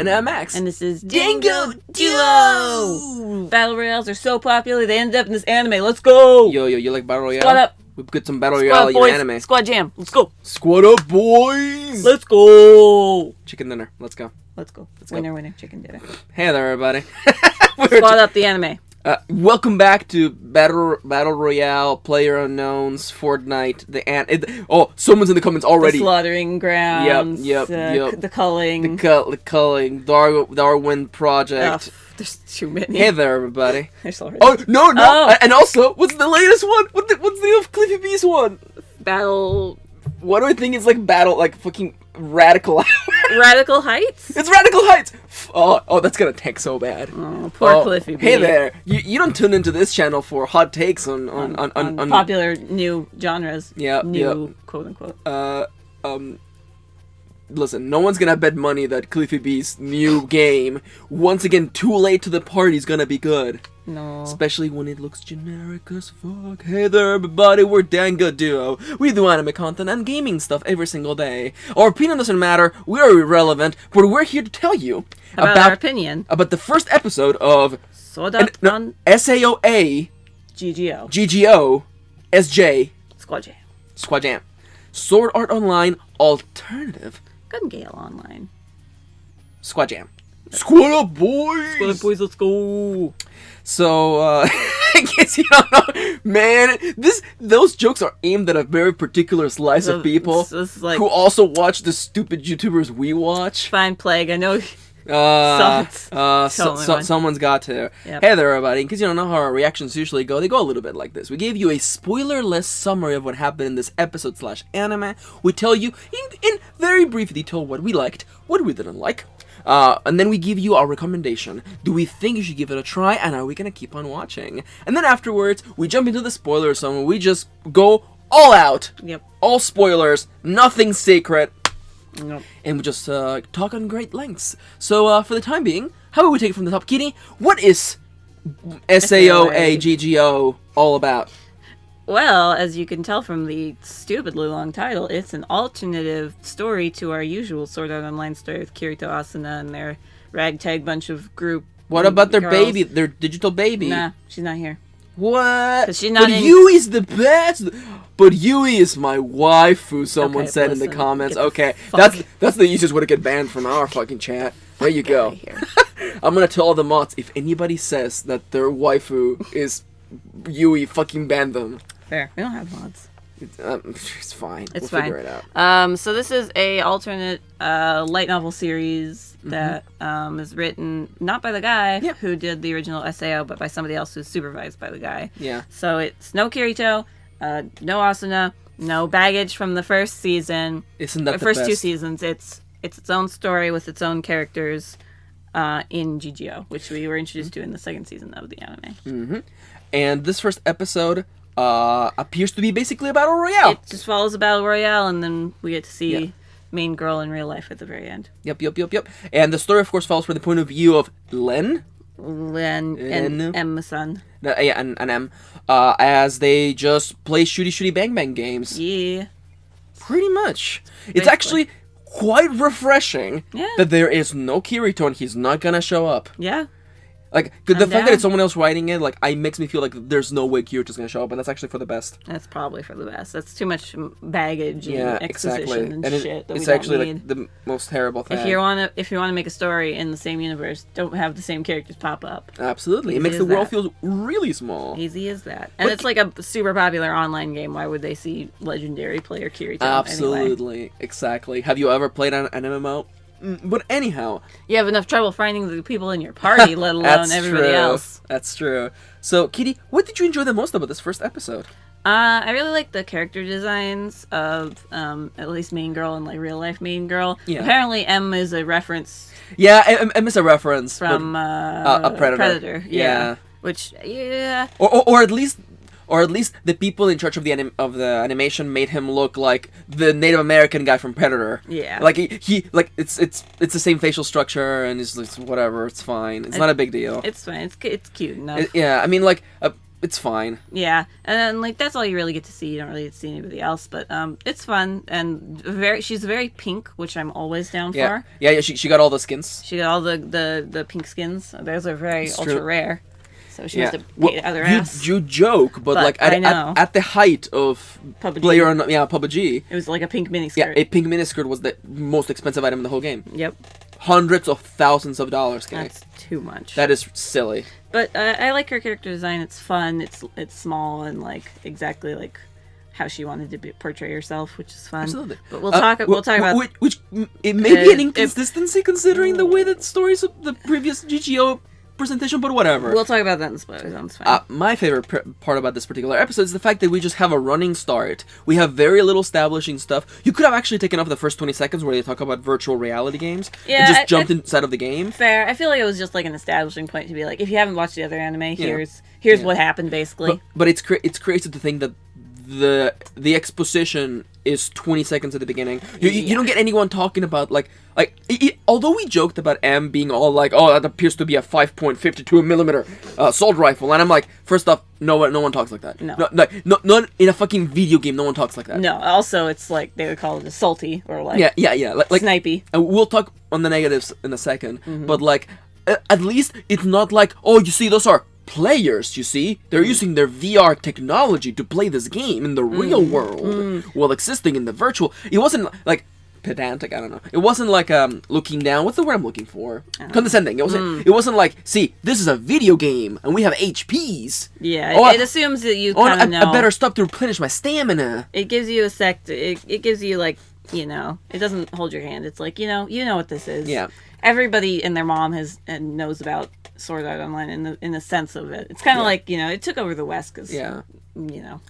And I'm Max. And this is Dango Duo! Battle Royales are so popular, they ended up in this anime. Let's go! Yo, you like Battle Royale? Squad up! We've got some Battle Royale in anime. Squad jam, let's go! Squad up, boys! Let's go! Chicken dinner, let's go. Let's go. Winner, chicken dinner. Hey there, everybody. Squad up the anime. Welcome back to Battle Royale, Player Unknowns, Fortnite, someone's in the comments already. The slaughtering grounds. Yep. The culling. The culling. Darwin Project. Oh, there's too many. Hey there, everybody. There's already. Oh, no. Oh. And also, what's the latest one? What's the Cliffy Beast one? Battle. What do I think is like battle, like fucking Radical. Radical Heights? It's Radical Heights! Oh, that's gonna tank so bad. Oh, poor Cliffy B. Hey there. You don't tune into this channel for hot takes on popular new genres. Yeah. New, quote unquote. Listen, no one's gonna bet money that Cliffy B's new game, once again too late to the party, is gonna be good. No. Especially when it looks generic as fuck. Hey there, everybody, we're Dango Duo. We do anime content and gaming stuff every single day. Our opinion doesn't matter, we are irrelevant, but we're here to tell you about our opinion. About the first episode of SAOA GGO SJ Squad Jam. Sword Art Online Alternative. Good Gale Online. Squad Jam. Squad up, boys! Squad up, boys, let's go! So, in case you don't know, man, those jokes are aimed at a very particular slice of people like, who also watch the stupid YouTubers we watch. Fine plague, I know. Someone's got to. Yep. Hey there, everybody. In case you don't know how our reactions usually go, they go a little bit like this. We gave you a spoiler-less summary of what happened in this episode/anime. We tell you in very brief detail what we liked, what we didn't like. And then we give you our recommendation. Do we think you should give it a try, and are we gonna keep on watching? And then afterwards, we jump into the spoiler zone where we just go all out. Yep. All spoilers, nothing secret. Nope. And we just talk on great lengths. So for the time being, how about we take it from the top? Kitty, what is SAOA GGO all about? Well, as you can tell from the stupidly long title, it's an alternative story to our usual Sword Art Online story with Kirito, Asuna, and their ragtag bunch of group. What about their girls. Baby, their digital baby? Nah, she's not here. What? 'Cause she's not but Yui's the best. But Yui is my waifu. Someone said in the comments. Okay, that's the easiest way to get banned from our fucking chat. There you go. I'm gonna tell all the mods, if anybody says that their waifu is Yui, fucking ban them. Fair. We don't have mods. It's fine. We'll figure it out. So this is a alternate light novel series that is written not by the guy who did the original SAO, but by somebody else who's supervised by the guy. Yeah. So it's no Kirito, no Asuna, no baggage from the first season. Isn't that the first best? 2 seasons? It's its own story with its own characters in GGO, which we were introduced to in the second season of the anime. And this first episode appears to be basically a battle royale. It just follows a battle royale, and then we get to see main girl in real life at the very end. Yep. And the story, of course, follows from the point of view of Len and Emma-san. And M, as they just play shooty bang bang games. Yeah. Pretty much. It's actually quite refreshing that there is no Kirito and he's not gonna show up. Yeah. Like, the fact that it's someone else writing it, like, makes me feel like there's no way Kirito's gonna show up, and that's actually for the best. That's probably for the best. That's too much baggage and exposition and shit that it's we actually don't need. like the most terrible thing. If you wanna make a story in the same universe, don't have the same characters pop up. Absolutely. It makes the world feel really small. Easy as that. And it's like a super popular online game. Why would they see legendary player Kirito? Absolutely. Anyway? Exactly. Have you ever played an MMO? But anyhow, you have enough trouble finding the people in your party, let alone everybody else. That's true. So, Kitty, what did you enjoy the most about this first episode? I really like the character designs of at least main girl and like real life main girl. Yeah. Apparently, M is a reference. Yeah, M is a reference from a Predator. Yeah. Which or at least the people in charge of the animation made him look like the Native American guy from Predator. Yeah. Like he it's the same facial structure and it's whatever. It's fine. It's not a big deal. It's fine. It's cute enough. I mean, like it's fine. Yeah, and then like that's all you really get to see. You don't really get to see anybody else, but it's fun and she's very pink, which I'm always down for. Yeah. She got all the skins. She got all the pink skins. Those are very ultra rare. So she has to get other ass. You joke, but like at the height of player on PUBG, it was like a pink miniskirt. Yeah, a pink miniskirt was the most expensive item in the whole game. Yep. Hundreds of thousands of dollars. That's too much. That is silly. But I like her character design. It's fun. It's small and like exactly like how she wanted to portray herself, which is fun. Absolutely. But we'll talk about which it may be an inconsistency considering the way that stories of the previous GGO presentation, but whatever. We'll talk about that in spoilers. That's fine. My favorite part about this particular episode is the fact that we just have a running start. We have very little establishing stuff. You could have actually taken off the first 20 seconds where they talk about virtual reality games and just jumped inside of the game. Fair. I feel like it was just like an establishing point to be like, if you haven't watched the other anime, here's what happened basically. But it's crazy to think that the exposition is 20 seconds at the beginning. You don't get anyone talking about although we joked about M being all like, oh, that appears to be a 5.52 millimeter assault rifle, and I'm like, first off, no one talks like that. No, not in a fucking video game. No one talks like that. No. Also, it's like they would call it assaulty or like like snipey. And we'll talk on the negatives in a second, but like at least it's not like, oh, you see, those are players, you see? They're using their VR technology to play this game in the real world while existing in the virtual. It wasn't like pedantic, I don't know. It wasn't like looking down. What's the word I'm looking for? Condescending. It wasn't like, see, this is a video game and we have HPs. Yeah, it assumes that you kind of know. I better stop to replenish my stamina. It gives you it gives you like, you know, it doesn't hold your hand. It's like, you know what this is. Yeah. Everybody and their mom and knows about Sword Art Online in the sense of it. It's kind of like, you know, it took over the West because, you know.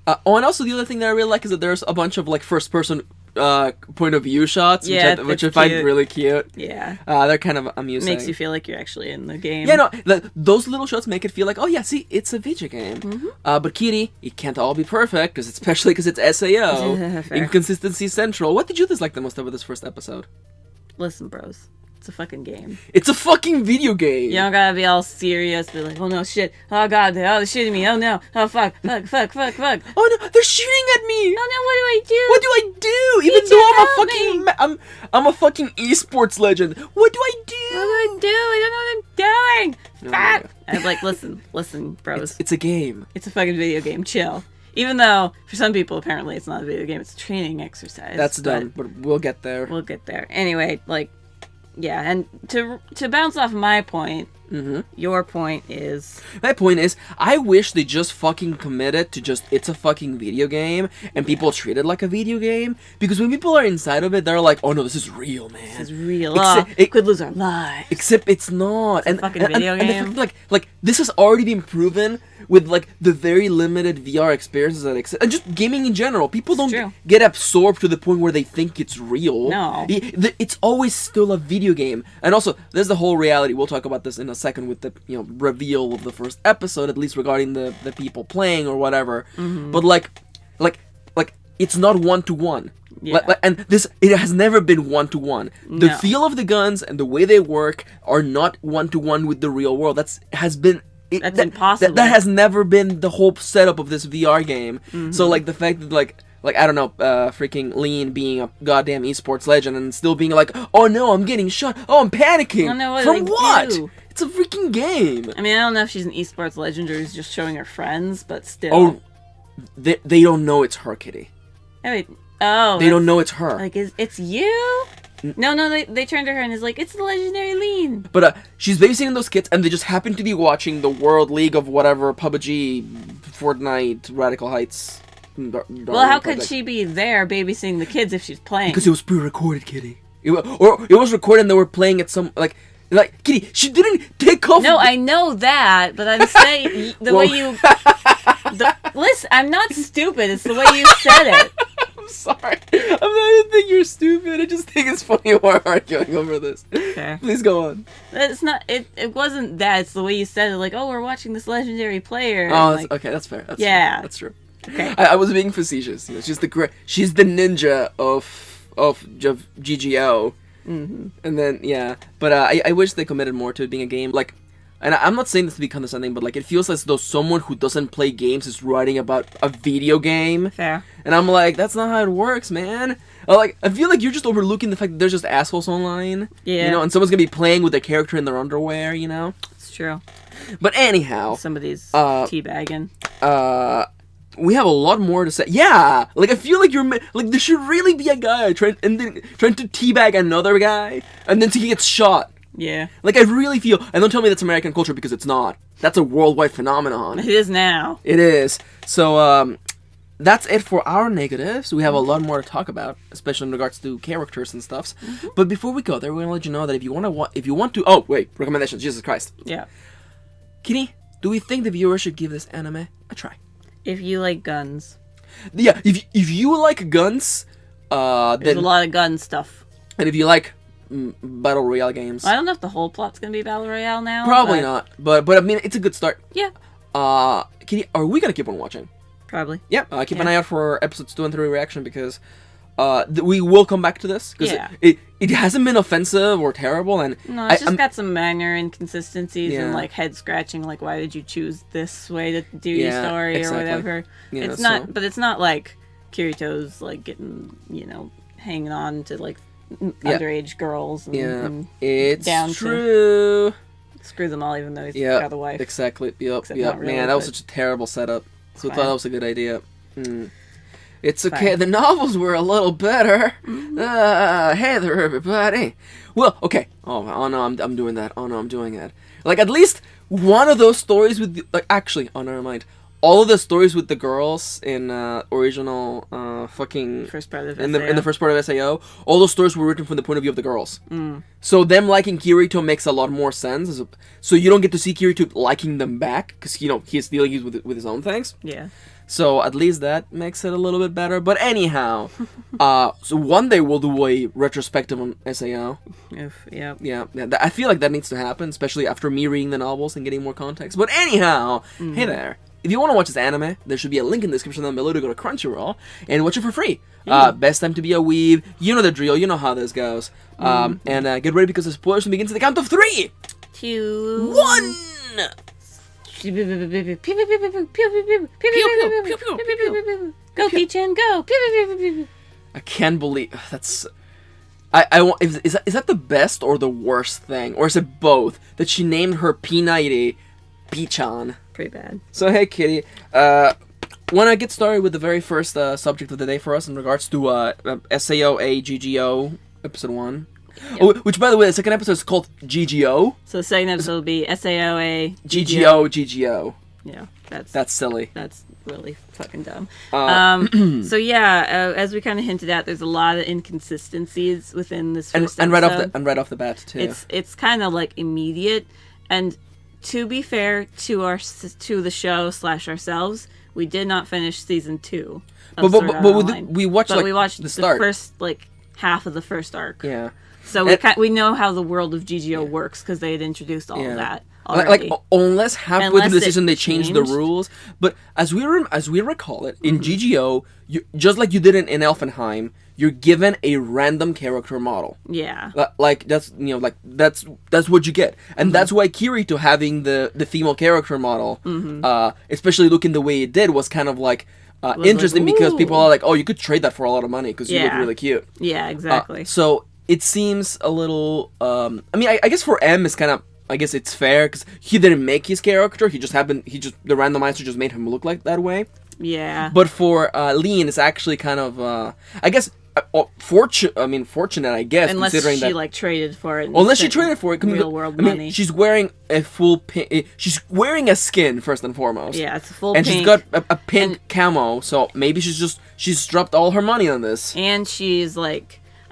And also the other thing that I really like is that there's a bunch of like first person point of view shots, which I find really cute. Yeah. They're kind of amusing. Makes you feel like you're actually in the game. Yeah, no, those little shots make it feel like, oh yeah, see, it's a video game. But Kitty, it can't all be perfect, especially because it's SAO. Inconsistency Central. What did you dislike the most about this first episode? Listen, bros. It's a fucking game. It's a fucking video game. You don't gotta be all serious, be like, oh no, shit, oh god, they're shooting me, oh no, oh fuck. Oh no, they're shooting at me. Oh no, what do I do? What do I do? Even though I'm a fucking esports legend. What do I do? What do? I don't know what I'm doing. Fuck. I'm like, listen, bros. It's a game. It's a fucking video game. Chill. Even though, for some people, apparently it's not a video game, it's a training exercise. That's done, but we'll get there. We'll get there. Anyway, like, yeah, and to bounce off my point, your point is... My point is, I wish they just fucking committed to just, it's a fucking video game, and people treat it like a video game, because when people are inside of it, they're like, oh no, this is real, man. This is real. It could lose our lives. Except it's not. It's a fucking video game. And like, this has already been proven with like the very limited VR experiences that exist, and just gaming in general. People don't get absorbed to the point where they think it's real. No, it's always still a video game. And also, there's the whole reality. We'll talk about this in a second with the reveal of the first episode, at least regarding the people playing or whatever. But like it's not 1-to-1. Yeah. And it has never been 1-to-1. The feel of the guns and the way they work are not 1-to-1 with the real world. That's impossible. That has never been the whole setup of this VR game. So like the fact that like I don't know, freaking Lean being a goddamn esports legend and still being like, oh no, I'm getting shot. Oh, I'm panicking. Oh, no, from what? It's a freaking game. I mean, I don't know if she's an esports legend or is just showing her friends, but still. Oh, they don't know it's her, Kitty. They don't know it's her. Like, it's you? No, they turned to her and is like, it's the legendary Lean. But she's babysitting those kids, and they just happen to be watching the World League of whatever, PUBG, Fortnite, Radical Heights. Well, how could she be there babysitting the kids if she's playing? Because it was pre-recorded, Kitty. It was recorded and they were playing at some, like, Kitty, she didn't take off. No, I know that, but I'm saying the way you... listen, I'm not stupid. It's the way you said it. I'm sorry. I'm not even think you're stupid. I just think it's funny we're arguing over this. Okay. Please go on. It's not. It wasn't that. It's the way you said it. Like, oh, we're watching this legendary player. Oh, like, okay. That's fair. That's true. Okay. I was being facetious. She's the ninja of GGO. And then but I wish they committed more to it being a game. Like and I'm not saying this to be condescending, but like it feels as though someone who doesn't play games is writing about a video game. Fair. And I'm like, that's not how it works, man. Like, I feel like you're just overlooking the fact that there's just assholes online. Yeah. You know, and someone's gonna be playing with their character in their underwear, you know? It's true. But anyhow. Somebody's teabagging. We have a lot more to say. Yeah! Like, I feel like like, there should really be a guy trying to teabag another guy, and then he gets shot. Yeah. Like, I really feel, and don't tell me that's American culture, because it's not. That's a worldwide phenomenon. It is now. It is. So, that's it for our negatives. We have a lot more to talk about, especially in regards to characters and stuffs. Mm-hmm. But before we go there, we're gonna let you know that if you want to, oh wait, recommendations. Jesus Christ. Yeah. Kitty, do we think the viewers should give this anime a try? If you like guns. Yeah. If you like guns, there's then a lot of gun stuff. And if you like battle royale games, I don't know if the whole plot's gonna be battle royale now. Probably not. But I mean, it's a good start. Yeah. Kitty, are we gonna keep on watching? Probably. Yeah, keep an eye out for episodes 2 and 3 reaction, because we will come back to this. Because it hasn't been offensive or terrible. And no, it's just got some minor inconsistencies and like head scratching, like why did you choose this way to do your story or whatever. Yeah, it's not, but it's not like Kirito's like getting, hanging on to like underage girls. And it's down true. Screw them all, even though he's got a wife. Exactly. Yep. Really, man, that was such a terrible setup. So I thought that was a good idea. It's okay. Fine. The novels were a little better. Hey there, everybody. Well, okay. Oh no, I'm doing that. Oh no, I'm doing that. Like, at least one of those stories with actually, never mind. All of the stories with the girls in original first part of in the first part of SAO, all those stories were written from the point of view of the girls. So them liking Kirito makes a lot more sense. So you don't get to see Kirito liking them back, because he's dealing with his own things. Yeah. So at least that makes it a little bit better. But anyhow, so one day we'll do a retrospective on SAO. Yeah. I feel like that needs to happen, especially after me reading the novels and getting more context. But anyhow, hey there. If you want to watch this anime, there should be a link in the description down below to go to Crunchyroll and watch it for free. Best time to be a weeb. You know the drill. You know how this goes. And get ready, because the spoilers will begin to the count of 3, 2, 1. Go, Peachin, go! I can't believe that's. I want. Is that the best or the worst thing, or is it both? That she named her P90 Peachan. Pretty bad. So hey, Kitty. Want to get started with the very first subject of the day for us in regards to SAO GGO episode 1. Yep. Oh, which, by the way, the second episode is called GGO. So the second episode will be SAOA GGO. Yeah, that's silly. That's really fucking dumb. So yeah, as we kind of hinted at, there's a lot of inconsistencies within this first episode. And right off the bat too. It's kind of like immediate. And to be fair to the show / ourselves, we did not finish season 2. But we watched the start. First half of the first arc. Yeah. So we know how the world of GGO works, because they had introduced all of that already. Unless halfway through the season they changed the rules. But as we recall it, in GGO, just like you did in Elfenheim, you're given a random character model. Yeah. That's what you get. And that's why Kirito having the female character model, especially looking the way it did, was kind of interesting, because people are like, oh, you could trade that for a lot of money because you look really cute. Yeah, exactly. So it seems a little. I guess for M it's kind of. I guess it's fair, because he didn't make his character. The randomizer just made him look like that way. Yeah. But for Lean, it's actually kind of. I guess. Fortunate, I guess. Unless considering she traded for it. Unless she traded for it. Real world money. She's wearing a full pink. She's wearing a skin first and foremost. Yeah, it's a full and pink. And she's got a pink camo, so maybe she's dropped all her money on this. And she's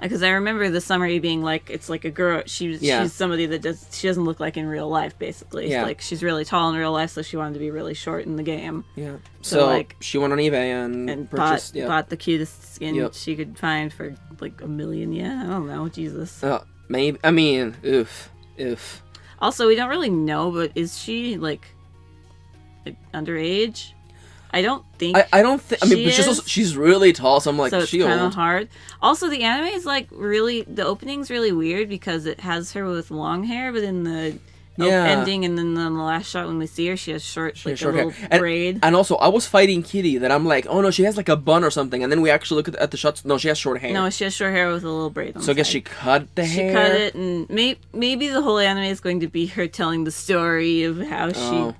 because I remember the summary being it's like a girl. She's somebody that she doesn't look like in real life, basically. Yeah. She's really tall in real life, so she wanted to be really short in the game. Yeah. So she went on eBay and purchased, bought the cutest skin she could find for $1 million. Yeah, I don't know. Jesus. Maybe. Oof. Also, we don't really know, but is she underage? I don't think. I don't think. But she's really tall, so I'm like, so it's she kind old. of hard. Also, the anime is really, the opening's really weird, because it has her with long hair, but in the ending, and then on the last shot when we see her, she has short little braid. And also, I was fighting Kitty that I'm like, oh no, she has like a bun or something, and then we actually look at the shots. No, she has short hair. No, she has short hair with a little braid on so I guess she cut the hair. She cut it, and maybe the whole anime is going to be her telling the story of how she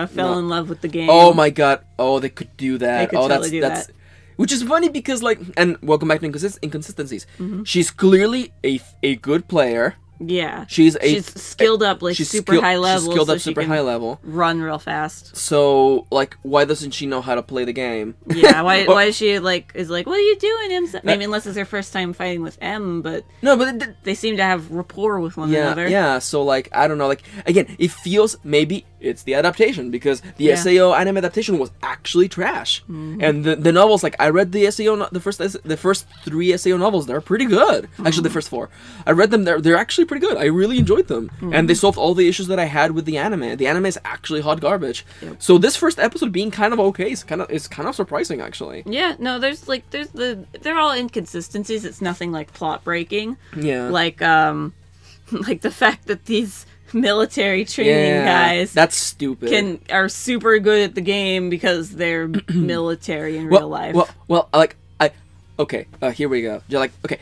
fell in love with the game. Oh my god! Oh, they could do that. They could totally do that. Which is funny because and welcome back to inconsistencies. She's clearly a good player. Yeah, she's skilled up, like super high level. She's skilled up super high level. Run real fast. So, like, why doesn't she know how to play the game? Yeah, why is she like what are you doing, M? Maybe unless it's her first time fighting with M, but no, but they seem to have rapport with one another. Yeah, so like I don't know, like again, it feels maybe it's the adaptation because the SAO anime adaptation was actually trash, and the novels, like I read the SAO the first 3 SAO novels, they're pretty good. Actually, the first 4, I read them. They're actually pretty good. I really enjoyed them, and they solved all the issues that I had with the anime. The anime is actually hot garbage. Yep. So this first episode being kind of okay is kind of surprising, actually. Yeah, no, they're all inconsistencies. It's nothing like plot breaking. Yeah, like the fact that these military training guys that's stupid are super good at the game because they're military in real life. Well, here we go. You're like, okay,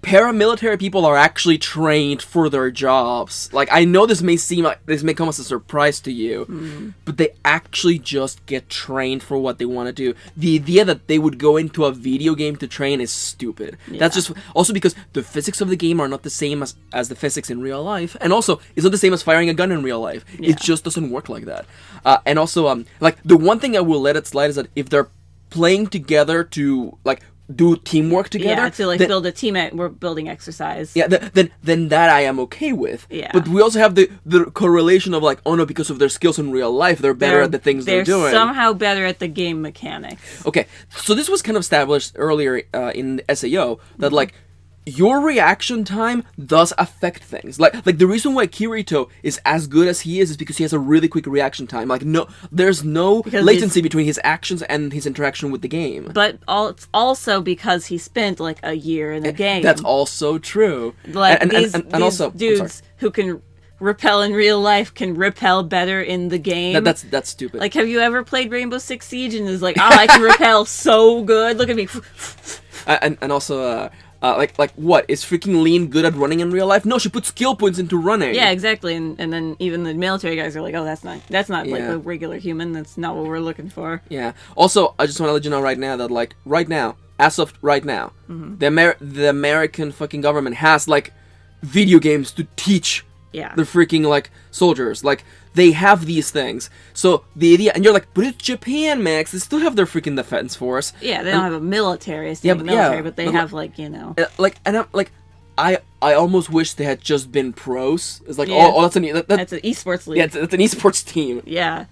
paramilitary people are actually trained for their jobs. Like, I know this may come as a surprise to you, but they actually just get trained for what they want to do. The idea that they would go into a video game to train is stupid. Yeah. That's just also because the physics of the game are not the same as the physics in real life, and also it's not the same as firing a gun in real life. Yeah. It just doesn't work like that. And also, like, the one thing I will let it slide is that if they're playing together to like do teamwork together. Yeah, to like build a team we're building exercise. Yeah, then that I am okay with. Yeah. But we also have the correlation of like, oh no, because of their skills in real life, they're better at the things they're doing. They're somehow better at the game mechanics. Okay, so this was kind of established earlier in the SAO that like your reaction time does affect things. Like the reason why Jorito is as good as he is because he has a really quick reaction time. Like there's no latency between his actions and his interaction with the game. But it's also because he spent like a year in the game. That's also true. Like these also dudes who can repel in real life can repel better in the game. That's stupid. Like, have you ever played Rainbow Six Siege and is like, oh, I can repel so good. Look at me. And also. Like what? Is freaking Lean good at running in real life? No, she puts skill points into running. Yeah, exactly. And then even the military guys are like, oh, that's not like a regular human. That's not what we're looking for. Yeah. Also, I just want to let you know right now that like as of right now, the American fucking government has like video games to teach the freaking like soldiers. Like they have these things. So the idea, and you're like, but it's Japan, Max. They still have their freaking defense force. Yeah, they don't have a military. But they have like, you know, like, and I'm like, I almost wish they had just been pros. It's like, that's an esports league. Yeah, it's an esports team. Yeah.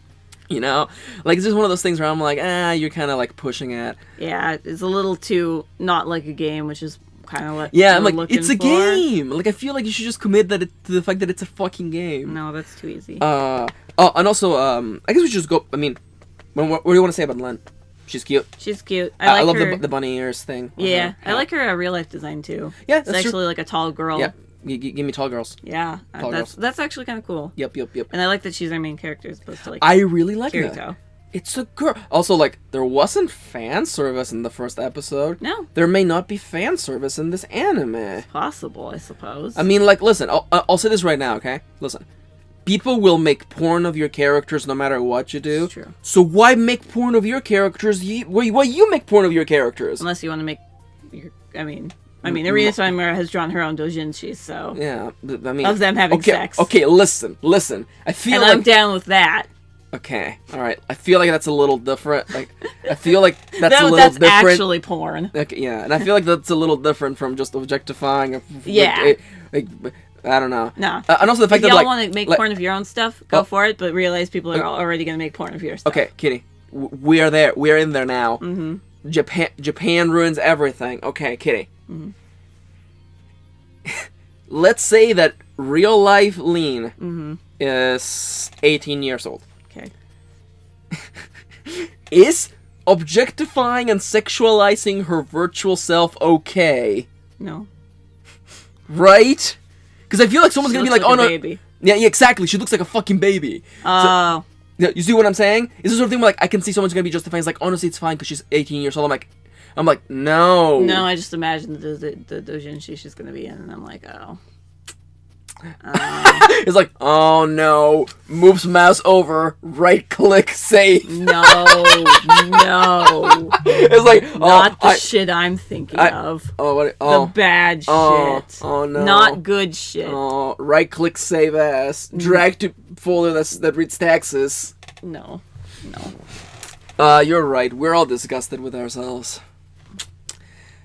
You know, like it's just one of those things where I'm like, you're kind of like pushing at. Yeah, it's a little too not like a game, which is kind of what I'm like, it's a game. Like, I feel like you should just commit to the fact that it's a fucking game. No, that's too easy. And also, I guess we should just go. I mean, what do you want to say about Lynn? She's cute. She's cute. I love her... the bunny ears thing. Yeah, I like her real life design too. Yeah, it's actually like a tall girl. Yeah, give me tall girls. Yeah, that's actually kind of cool. Yep. And I like that she's our main character as opposed to like. I really like Jorito. that. It's a girl. Also, like, there wasn't fan service in the first episode. No. There may not be fan service in this anime. It's possible, I suppose. I mean, like, listen, I'll say this right now, okay? Listen. People will make porn of your characters no matter what you do. It's true. So why make porn of your characters? Why you make porn of your characters? Unless you want to make your... I mean, Arena Swimmer has drawn her own doujinshi, so... Yeah, I mean... Of them having sex. Okay, listen. I feel like... I'm down with that. Okay, all right. I feel like that's a little different. Like, I feel like that's a little different. That's actually porn. Okay, yeah, and I feel like that's a little different from just objectifying. Yeah. Like, I don't know. No. And also the fact that y'all want to make porn of your own stuff, go for it. But realize people are already going to make porn of your stuff. Okay, Kitty, we are there. We are in there now. Mm-hmm. Japan ruins everything. Okay, Kitty. Mm-hmm. Let's say that real life Lean is 18 years old. Okay. Is objectifying and sexualizing her virtual self okay? No. Right? Because I feel like someone's going to be like, oh no. Baby. Yeah, exactly. She looks like a fucking baby. Oh. So, you see what I'm saying? It's the sort of thing where, like, I can see someone's gonna be justifying. It's like, honestly, it's fine because she's 18 years old. I'm like, no. No, I just imagine the doujinshi she's gonna be in, and I'm like, oh. It's like, oh no, moves mouse over, right click, save. No. It's like, not the shit I'm thinking of. Oh, what? The bad shit. Oh no. Not good shit. Oh, right click, save as. Drag to folder that reads taxes. No. You're right. We're all disgusted with ourselves.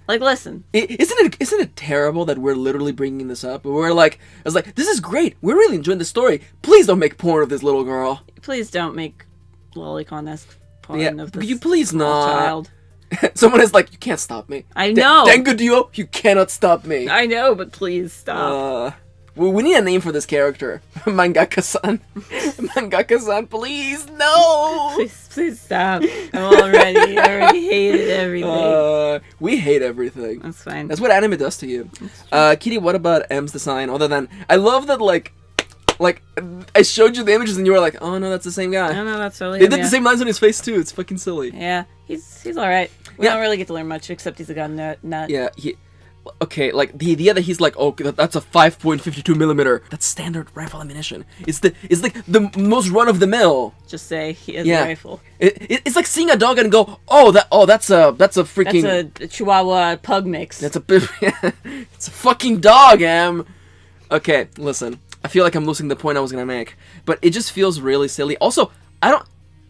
Like, listen. Isn't it terrible that we're literally bringing this up? We're like, it's like, this is great. We're really enjoying the story. Please don't make porn of this little girl. Please don't make lolicon-esque porn of this you please not. child. Someone is like, you can't stop me. I know. Dango Duo, you cannot stop me. I know, but please stop. We need a name for this character. Mangaka-san. Mangaka-san, please, no! Please stop. I already hated everything. We hate everything. That's fine. That's what anime does to you. Kitty, what about M's design? Other than, I love that, like, I showed you the images and you were like, oh no, that's the same guy. No, that's really They did the same lines on his face too. It's fucking silly. Yeah, he's alright. We don't really get to learn much, except he's a gun nut. Yeah, okay, like the idea that he's like, oh, that's a 5.52 millimeter. That's standard rifle ammunition. It's like the most run of the mill. Just say he has a rifle. It's like seeing a dog and go, that's a freaking. That's a Chihuahua pug mix. That's it's a fucking dog, Em. Okay, listen. I feel like I'm losing the point I was gonna make, but it just feels really silly. Also, I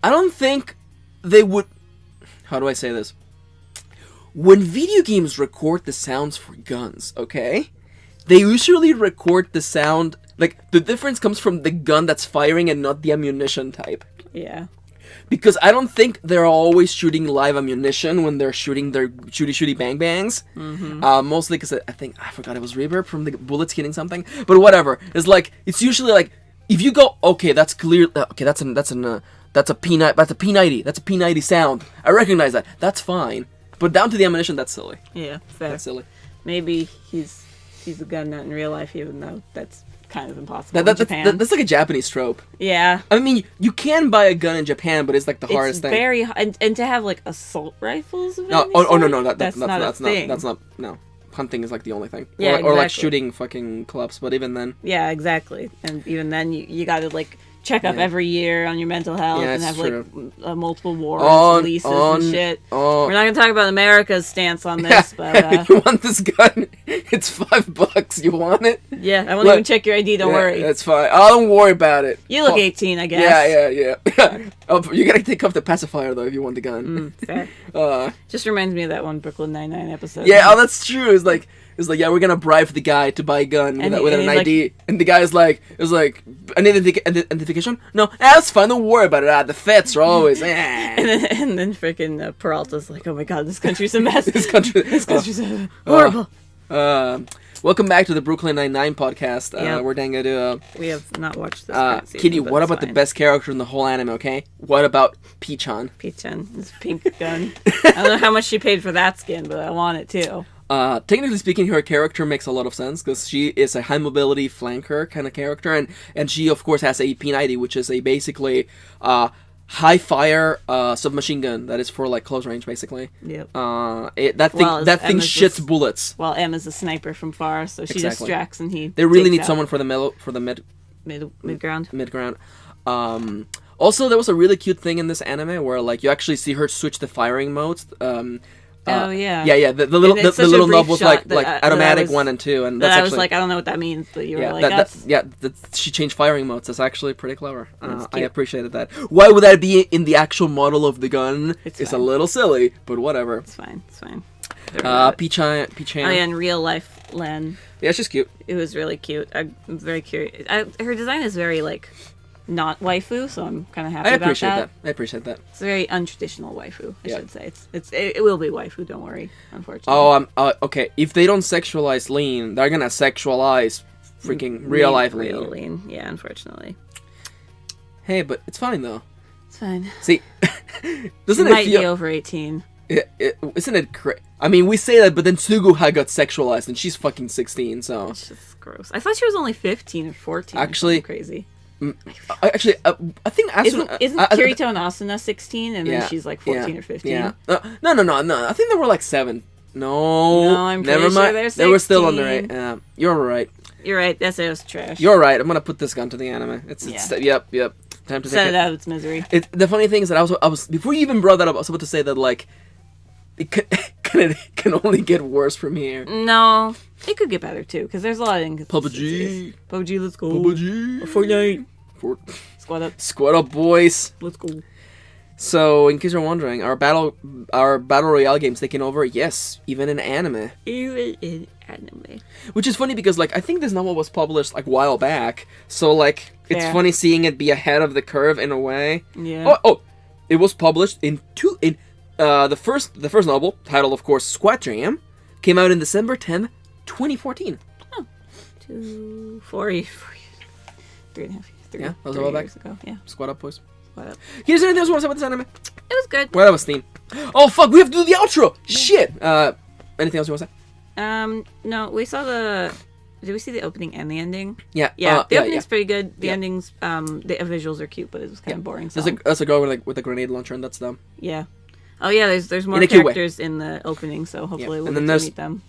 don't think they would. How do I say this? When video games record the sounds for guns, okay? They usually record the sound, like, the difference comes from the gun that's firing and not the ammunition type. Yeah. Because I don't think they're always shooting live ammunition when they're shooting their shooty bang bangs. Mm-hmm. Mostly because I forgot it was reverb from the bullets hitting something. But whatever. It's like, it's usually like, if you go, okay, that's clear, okay, that's a P90, that's a P90 sound. I recognize that. That's fine. But down to the ammunition, that's silly. Yeah, fair. That's silly. Maybe he's a gun nut in real life, even though that's kind of impossible in Japan. That's like a Japanese trope. Yeah. I mean, you can buy a gun in Japan, but it's like the hardest thing. It's very and to have like assault rifles. Of no, that's not a thing. No. Hunting is like the only thing. Yeah, exactly. Or like shooting fucking clubs, but even then. Yeah, exactly. And even then, you gotta like check up every year on your mental health and have like multiple warrants, leases and shit. We're not gonna talk about America's stance on this, but you want this gun? It's $5. You want it? Yeah, I won't even check your ID. Don't worry. That's fine. Oh, don't worry about it. You look 18, I guess. Yeah. You gotta take off the pacifier though if you want the gun. Fair. Just reminds me of that one Brooklyn Nine-Nine episode. Yeah, that's true. It's like, yeah, we're gonna bribe the guy to buy a gun with an ID, like, and the guy's like, identification? No, that's fine. Don't worry about it. The feds are always. and then freaking Peralta's like, oh my god, this country's a mess. this country's horrible. Welcome back to the Brooklyn Nine-Nine podcast. We're Dango Duo. We have not watched this. Kitty, what about the best character in the whole anime? Okay, what about P-chan? P-chan, this pink gun. I don't know how much she paid for that skin, but I want it too. Technically speaking, her character makes a lot of sense because she is a high mobility flanker kind of character, and she of course has a P90, which is a basically high fire submachine gun that is for like close range basically. Yep. That thing shits bullets. Well, M is a sniper from far, so she distracts and he. They really need someone for the mid ground. Also, there was a really cute thing in this anime where like you actually see her switch the firing modes. Oh yeah. Yeah. The little nub was like automatic 1 and 2, and that's I was like, I don't know what that means, but you were like, she changed firing modes. That's actually pretty clever. I appreciated that. Why would that be in the actual model of the gun? It's a little silly, but whatever. It's fine. P-chan. Oh yeah, in real life, Len. Yeah, she's cute. It was really cute. I'm very curious. Her design is very like not waifu, so I'm kind of happy about that. I appreciate that. It's a very untraditional waifu, I should say. It will be waifu, don't worry, unfortunately. Okay. If they don't sexualize Lean, they're gonna sexualize freaking real life Lean. Real Lean, yeah, unfortunately. Hey, but it's fine though. It's fine. See, doesn't it might be over 18. Isn't it crazy? I mean, we say that, but then Suguha got sexualized, and she's fucking 16, so. It's just gross. I thought she was only 15 or 14. Actually, crazy. I think isn't Kirito and Asuna 16 and then she's like 14 or 15? Yeah. No. I think they were like 7. No, I'm pretty sure they're 16. They were still underage. You're right. You're right. That was trash. You're right. I'm gonna put this gun to the anime. It's yep. Time to set it out of its misery. The funny thing is that I was before you even brought that up, I was about to say that like it can only get worse from here. No, it could get better too because there's a lot of inconsistencies. PUBG, let's go. PUBG, Fortnite. Squad up, boys. Let's go. So, in case you're wondering, our battle royale game's taking over. Yes, even in anime. Which is funny because, like, I think this novel was published like a while back. So, like, it's funny seeing it be ahead of the curve in a way. Yeah. Oh, it was published in the first novel, titled of course Squad Jam, came out in December 10th, 2014. Oh, 4 years, 3.5 years. Yeah, that was a while back. Ago. Yeah. Squad up, boys. Squad up. Here's anything else you want to say about this anime? It was good. Well, that was Steam. Oh fuck, we have to do the outro. Yeah. Shit. Anything else you want to say? No, we saw Did we see the opening and the ending? Yeah. Yeah. The opening's pretty good. The endings, the visuals are cute, but it was kind of boring. So. That's a girl with a grenade launcher, and that's them. Yeah. Oh yeah, there's more characters in the opening, so hopefully we'll get to meet them.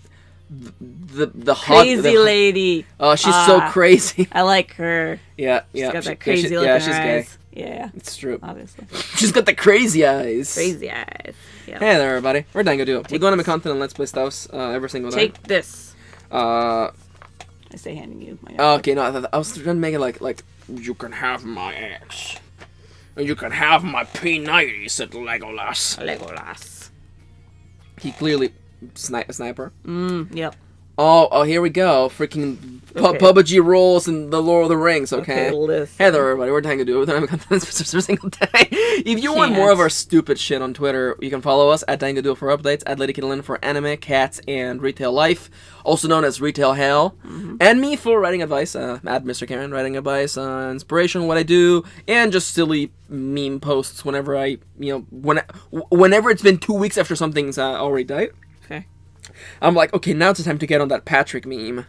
The hot crazy lady. Oh, she's so crazy. I like her. Yeah. She's got that crazy look in her eyes. Yeah. It's true. Obviously. She's got the crazy eyes. Crazy eyes. Yep. Hey there, everybody. We're Dango Duo. We go on content and Let's Play stuffs every single day. Take this. I say handing you my okay, no, I was trying to make it like you can have my axe. And you can have my P90, said Legolas. He clearly sniper. Yep. Oh, here we go. Freaking PUBG rolls and the Lord of the Rings, okay? Hey there, everybody. We're Dango Duo. We're content every single day. If you want more of our stupid shit on Twitter, you can follow us at Dango Duo for updates, at LadyKittyLynn for anime, cats, and retail life, also known as Retail Hell, and me for writing advice, at MistreKirin, writing advice, inspiration, what I do, and just silly meme posts whenever whenever it's been 2 weeks after something's already died. Okay. I'm like, okay, now it's the time to get on that Patrick meme.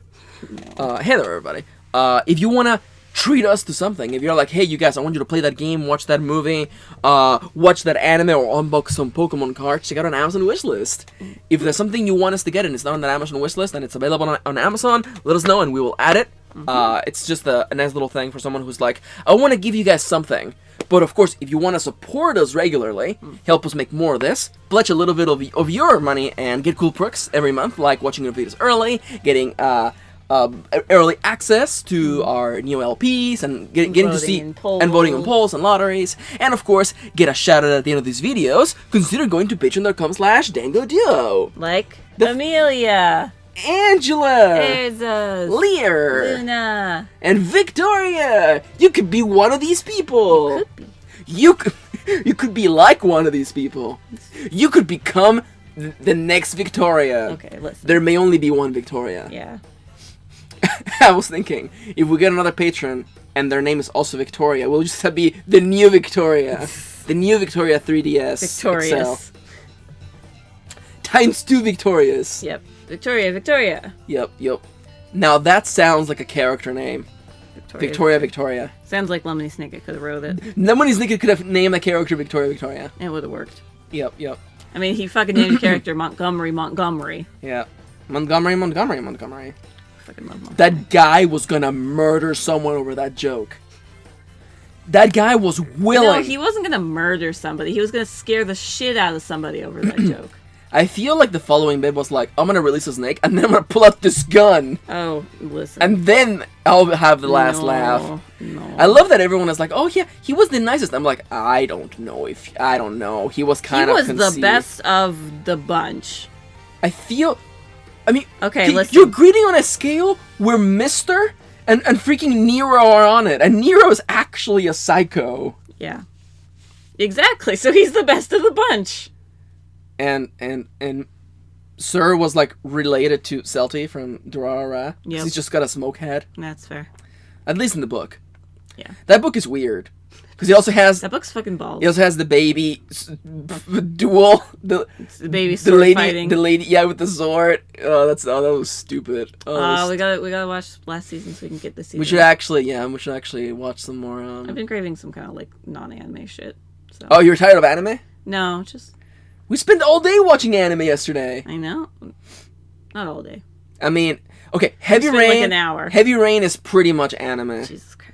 Hey there, everybody. If you want to treat us to something, if you're like, hey, you guys, I want you to play that game, watch that movie, watch that anime, or unbox some Pokemon cards, check out an Amazon wishlist. If there's something you want us to get and it's not on that Amazon wishlist and it's available on Amazon, let us know and we will add it. It's just a nice little thing for someone who's like, I want to give you guys something. But of course, if you want to support us regularly, help us make more of this, pledge a little bit of your money and get cool perks every month, like watching your videos early, getting early access to our new LPs, and getting to see and voting on polls and lotteries, and of course, get a shout out at the end of these videos. Consider going to patreon.com/DangoDuo. Like Amelia, Angela, Jesus, Leire, Luna, and Victoria. You could be one of these people. You could be like one of these people. You could become the next Victoria. Okay, listen. There may only be one Victoria. Yeah. I was thinking, if we get another patron and their name is also Victoria, we'll just be the new Victoria. The new Victoria 3DS. Victorious. XL. Times 2 Victorias. Yep. Victoria. Yep. Now that sounds like a character name. Victoria. Sounds like Lemony Snicket could have wrote it. Lemony Snicket could have named the character Victoria. It would have worked. Yep. I mean, he fucking named the character Montgomery. Yeah. Montgomery. Fucking love Montgomery. That guy was gonna murder someone over that joke. That guy was willing. No, he wasn't gonna murder somebody. He was gonna scare the shit out of somebody over that joke. I feel like the following bit was like, I'm gonna release a snake, and then I'm gonna pull out this gun. Oh, listen. And then I'll have the last laugh. No. I love that everyone is like, oh yeah, he was the nicest. I'm like, I don't know. He was kind of conceived. The best of the bunch. Okay, listen. You're grading on a scale where Mister and freaking Nero are on it, and Nero is actually a psycho. Yeah. Exactly, so he's the best of the bunch. And Sir was like related to Celti from Durarara. Yep. He's just got a smoke head. That's fair. At least in the book. Yeah. That book is weird. Because he also has... That book's fucking balls. He also has the baby duel. The baby sword fighting. The lady, with the sword. Oh, that was stupid. Oh, we gotta watch last season so we can get this season. We should actually watch some more. I've been craving some kind of like non-anime shit. So. Oh, you're tired of anime? No, just... We spent all day watching anime yesterday. I know. Not all day. I mean, okay, Heavy Rain. Like an hour. Heavy Rain is pretty much anime. Jesus Christ.